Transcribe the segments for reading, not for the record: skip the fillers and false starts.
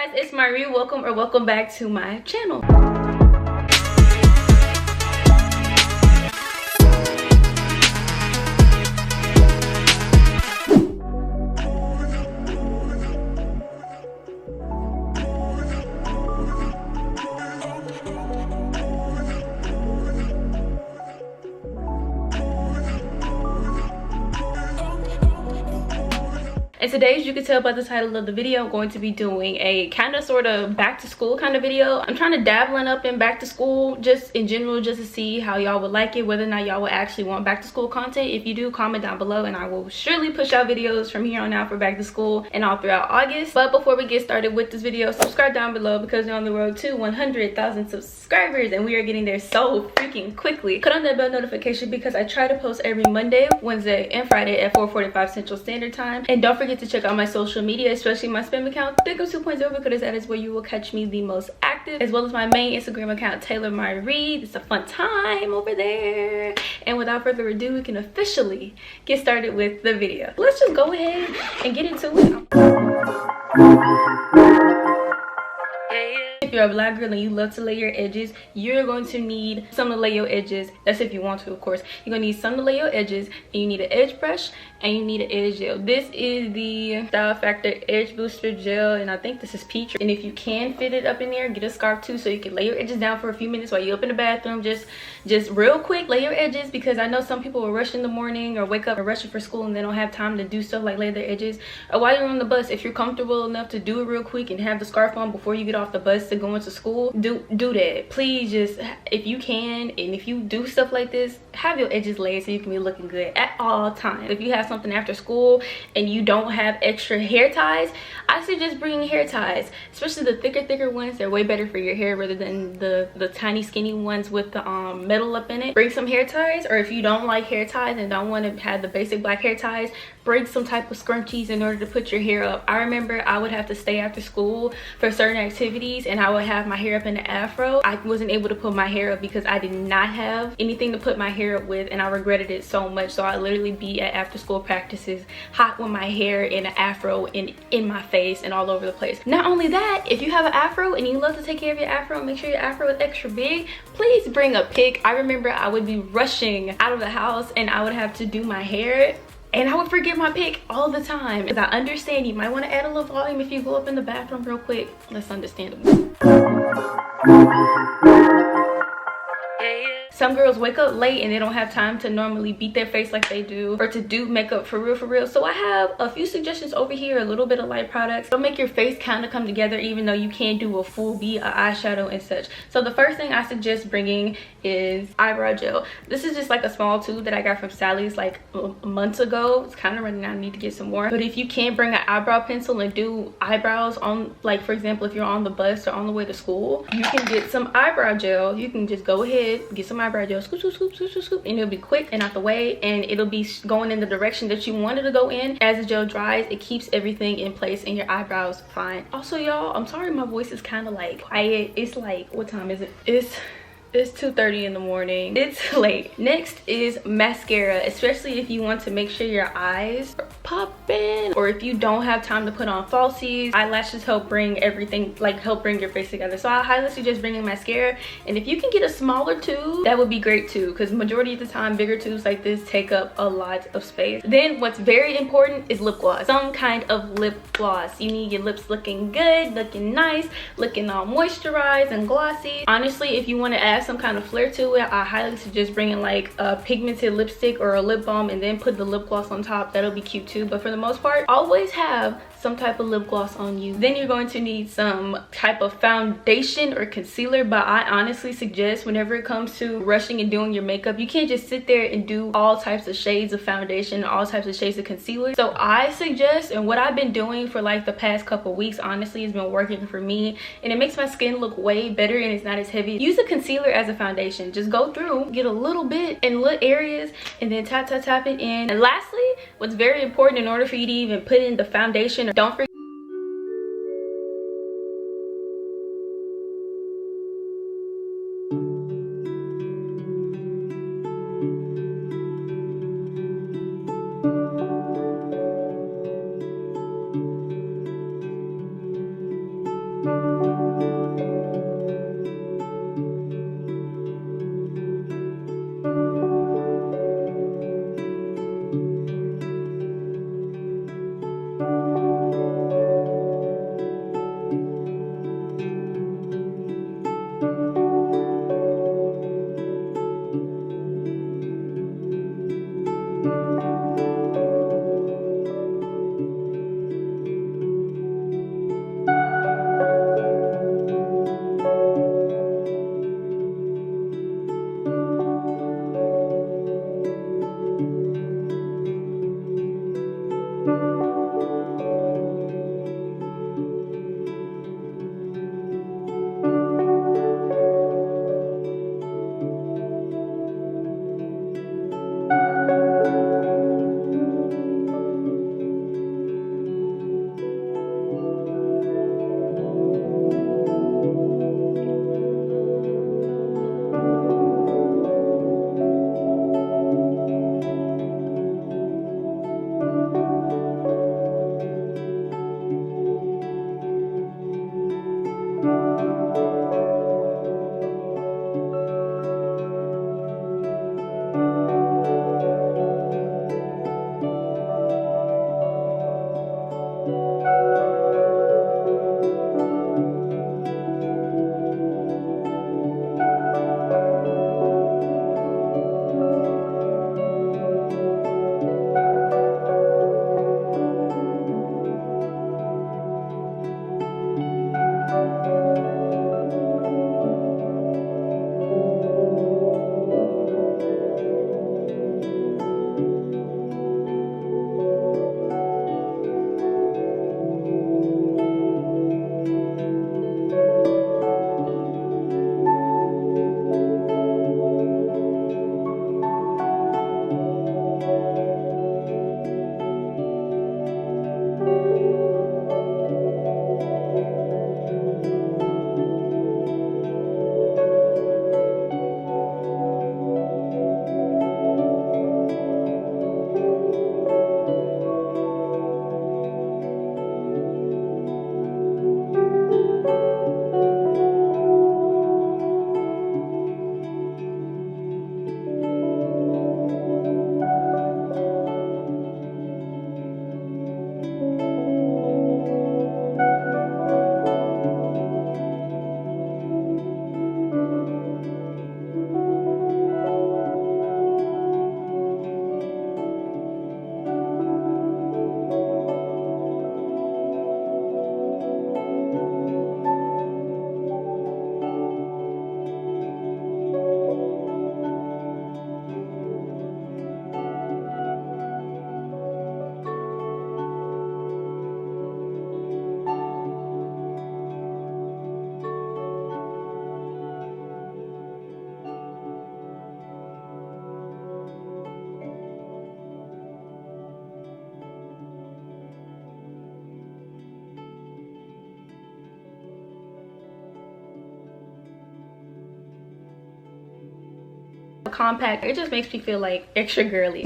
guys, it's Miree. Welcome back to my channel. And today, as you can tell by the title of the video, I'm going to be doing a kind of sort of back to school kind of video. I'm trying to dabbling up in back to school just in general, just to see how y'all would like it, whether or not y'all would actually want back to school content. If you do, comment down below and I will surely push out videos from here on out for back to school and all throughout August. But before we get started with this video, subscribe down below because we're on the road to 100,000 subscribers and we are getting there so freaking quickly. Put on that bell notification because I try to post every Monday, Wednesday, and Friday at 4:45 Central Standard Time. And don't forget to check out my social media, especially my spam account Thicker 2.0, because that is where you will catch me the most active, as well as my main Instagram account Taylor Miree. It's a fun time over there. And without further ado, we can officially get started with the video. Let's just go ahead and get into it. If you're a black girl and you love to lay your edges, you're going to need something to lay your edges. That's if you want to, of course. You're gonna need something to lay your edges, and you need an edge brush and you need an edge gel. This is the Style Factor Edge Booster Gel, and I think this is peach. And if you can fit it up in there, get a scarf too, so you can lay your edges down for a few minutes while you're up in the bathroom. Just real quick, lay your edges, because I know some people will rush in the morning or wake up and rushing for school and they don't have time to do stuff like lay their edges. Or while you're on the bus, if you're comfortable enough to do it real quick and have the scarf on before you get off the bus to go into school, do that. Please, just if you can, and if you do stuff like this, have your edges laid so you can be looking good at all times. If you have something after school and you don't have extra hair ties, I suggest bringing hair ties, especially the thicker ones. They're way better for your hair rather than the tiny skinny ones with the metal up in it. Bring some hair ties, or if you don't like hair ties and don't want to have the basic black hair ties, bring some type of scrunchies in order to put your hair up. I remember I would have to stay after school for certain activities and I would have my hair up in the afro. I wasn't able to put my hair up because I did not have anything to put my hair up with, and I regretted it so much. So I literally be at after school practices hot with my hair in an afro and in my face and all over the place. Not only that, if you have an afro and you love to take care of your afro, make sure your afro is extra big. Please bring a pick. I remember I would be rushing out of the house and I would have to do my hair, and I would forget my pick all the time. Because I understand you might want to add a little volume if you go up in the bathroom real quick. That's understandable. Some girls wake up late and they don't have time to normally beat their face like they do, or to do makeup for real. So I have a few suggestions over here, a little bit of light products. They'll make your face kind of come together even though you can't do a full beat of eyeshadow and such. So the first thing I suggest bringing is eyebrow gel. This is just like a small tube that I got from Sally's like months ago. It's kind of running out. I need to get some more. But if you can't bring an eyebrow pencil and do eyebrows on, like for example, if you're on the bus or on the way to school, you can get some eyebrow gel. You can just go ahead, get some eyebrow gel, scoop, and it'll be quick and out the way, and it'll be going in the direction that you wanted to go in. As the gel dries, it keeps everything in place and your eyebrows fine. Also, y'all, I'm sorry my voice is kind of like quiet. It's like, what time is it? It's 2:30 in the morning. It's late. Next is mascara, especially if you want to make sure your eyes are popping, or if you don't have time to put on falsies. Eyelashes help bring everything, like help bring your face together. So I highly suggest bringing mascara, and if you can get a smaller tube, that would be great too, because majority of the time bigger tubes like this take up a lot of space. Then what's very important is lip gloss. Some kind of lip gloss. You need your lips looking good, looking nice, looking all moisturized and glossy. Honestly, if you want to add some kind of flair to it, I highly suggest bringing like a pigmented lipstick or a lip balm and then put the lip gloss on top. That'll be cute too. But for the most part, always have some type of lip gloss on you. Then you're going to need some type of foundation or concealer, but I honestly suggest whenever it comes to rushing and doing your makeup, you can't just sit there and do all types of shades of foundation, all types of shades of concealer. So I suggest, and what I've been doing for like the past couple weeks, honestly, has been working for me, and it makes my skin look way better and it's not as heavy. Use a concealer as a foundation. Just go through, get a little bit in little areas, and then tap it in. And lastly, what's very important in order for you to even put in the foundation, don't forget Compact, it just makes me feel like extra girly.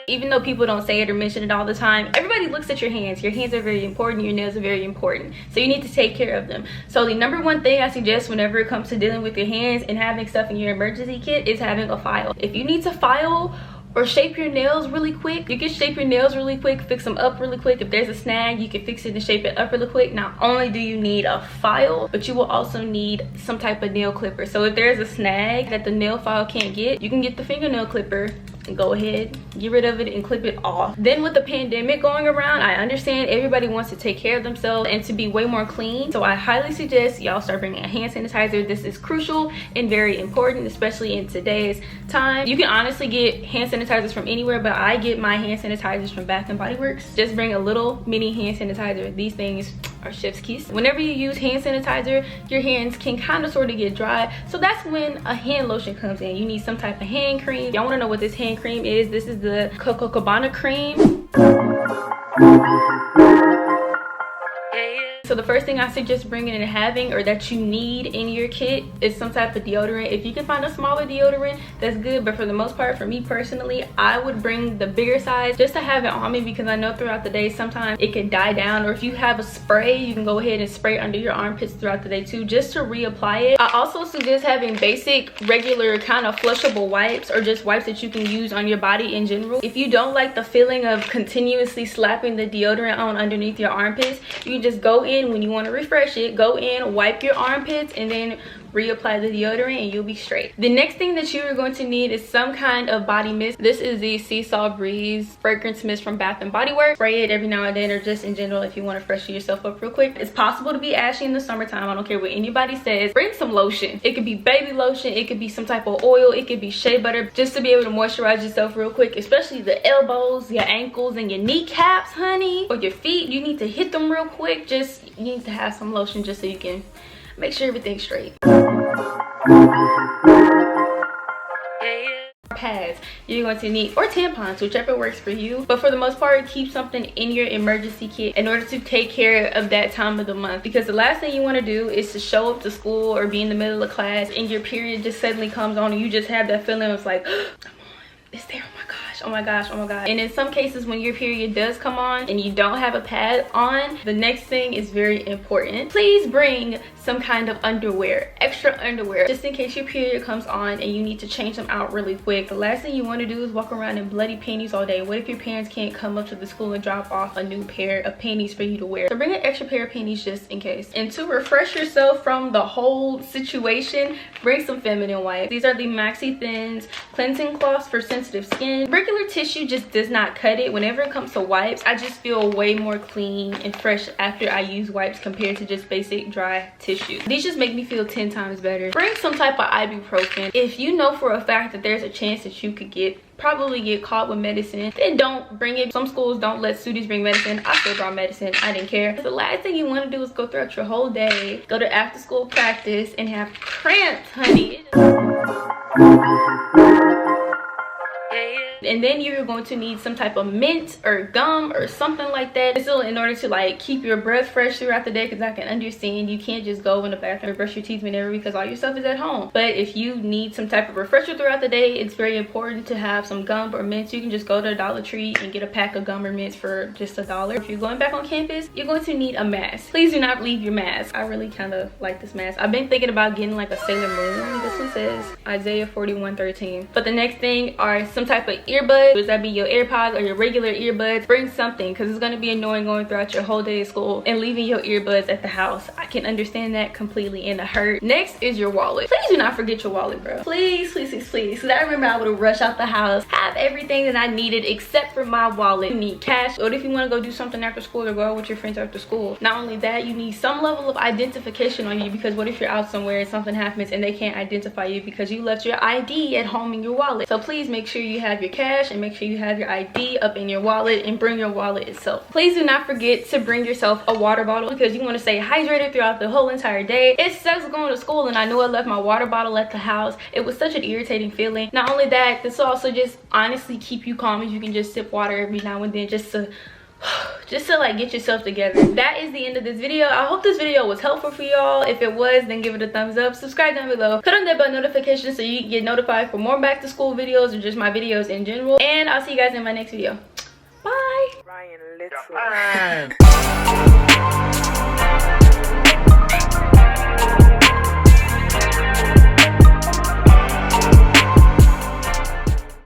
Even though people don't say it or mention it all the time, everybody looks at your hands. Your hands are very important, your nails are very important, so you need to take care of them. So the number one thing I suggest whenever it comes to dealing with your hands and having stuff in your emergency kit is having a file. If you need to file or shape your nails really quick, you can shape your nails really quick, fix them up really quick. If there's a snag, you can fix it and shape it up really quick. Not only do you need a file, but you will also need some type of nail clipper. So if there's a snag that the nail file can't get, you can get the fingernail clipper and go ahead, get rid of it and clip it off. Then with the pandemic going around, I understand everybody wants to take care of themselves and to be way more clean. So I highly suggest y'all start bringing a hand sanitizer. This is crucial and very important, especially in today's time. You can honestly get hand sanitizers from anywhere, but I get my hand sanitizers from Bath and Body Works. Just bring a little mini hand sanitizer. These things are chef's kiss. Whenever you use hand sanitizer, your hands can kind of sort of get dry. So that's when a hand lotion comes in. You need some type of hand cream. Y'all want to know what this hand cream is? This is the Coco Cabana cream. So the first thing I suggest bringing and having, or that you need in your kit, is some type of deodorant. If you can find a smaller deodorant, that's good, but for the most part, for me personally, I would bring the bigger size just to have it on me, because I know throughout the day sometimes it can die down. Or if you have a spray, you can go ahead and spray under your armpits throughout the day too, just to reapply it. I also suggest having basic regular kind of flushable wipes, or just wipes that you can use on your body in general. If you don't like the feeling of continuously slapping the deodorant on underneath your armpits, you can just go in when you want to refresh it, go in, wipe your armpits, and then reapply the deodorant and you'll be straight. The next thing that you are going to need is some kind of body mist. This is the Seesaw Breeze fragrance mist from Bath and Body Works. Spray it every now and then, or just in general if you want to freshen yourself up real quick. It's possible to be ashy in the summertime. I don't care what anybody says. Bring some lotion. It could be baby lotion, it could be some type of oil, it could be shea butter, just to be able to moisturize yourself real quick, especially the elbows, your ankles, and your kneecaps, honey, or your feet. You need to hit them real quick. Just, you need to have some lotion just so you can make sure everything's straight. Pads you're going to need, or tampons, whichever works for you, but for the most part, keep something in your emergency kit in order to take care of that time of the month, because the last thing you want to do is to show up to school or be in the middle of class and your period just suddenly comes on and you just have that feeling of like, it's there, oh my gosh, oh my gosh, oh my god. And in some cases, when your period does come on and you don't have a pad on, the next thing is very important. Please bring some kind of underwear, extra underwear, just in case your period comes on and you need to change them out really quick. The last thing you want to do is walk around in bloody panties all day. What if your parents can't come up to the school and drop off a new pair of panties for you to wear? So bring an extra pair of panties just in case. And to refresh yourself from the whole situation, bring some feminine wipes. These are the Maxi Thins cleansing cloths for sensitive skin. Regular tissue just does not cut it. Whenever it comes to wipes, I just feel way more clean and fresh after I use wipes compared to just basic dry tissue. These just make me feel 10 times better. Bring some type of ibuprofen. If you know for a fact that there's a chance that you could probably get caught with medicine, then don't bring it. Some schools don't let students bring medicine. I still brought medicine. I didn't care. The last thing you want to do is go throughout your whole day, go to after school practice and have cramps, honey. And then you're going to need some type of mint or gum or something like that. Still, in order to like keep your breath fresh throughout the day, because I can understand you can't just go in the bathroom and brush your teeth whenever because all your stuff is at home. But if you need some type of refresher throughout the day, it's very important to have some gum or mints. You can just go to Dollar Tree and get a pack of gum or mints for just $1. If you're going back on campus, you're going to need a mask. Please do not leave your mask. I really kind of like this mask. I've been thinking about getting like a Sailor Moon. This one says Isaiah 41:13. But the next thing are some type of earbuds. Does that be your AirPods or your regular earbuds? Bring something, because it's going to be annoying going throughout your whole day of school and leaving your earbuds at the house. I can understand that completely and it hurt. Next is your wallet. Please do not forget your wallet, bro. Please, please, please, please. Because I remember I would rush out the house, have everything that I needed except for my wallet. You need cash. What if you want to go do something after school or go out with your friends after school? Not only that, you need some level of identification on you, because what if you're out somewhere and something happens and they can't identify you because you left your ID at home in your wallet? So please make sure you have your cash and make sure you have your ID up in your wallet, and bring your wallet itself. Please do not forget to bring yourself a water bottle, because you want to stay hydrated throughout the whole entire day. It sucks going to school and I know I left my water bottle at the house. It was such an irritating feeling. Not only that, this will also just honestly keep you calm, as you can just sip water every now and then just to like get yourself together. That is the end of this video. I hope this video was helpful for y'all. If it was, then give it a thumbs up. Subscribe down below. Click on that bell notification so you can get notified for more back to school videos or just my videos in general. And I'll see you guys in my next video. Bye.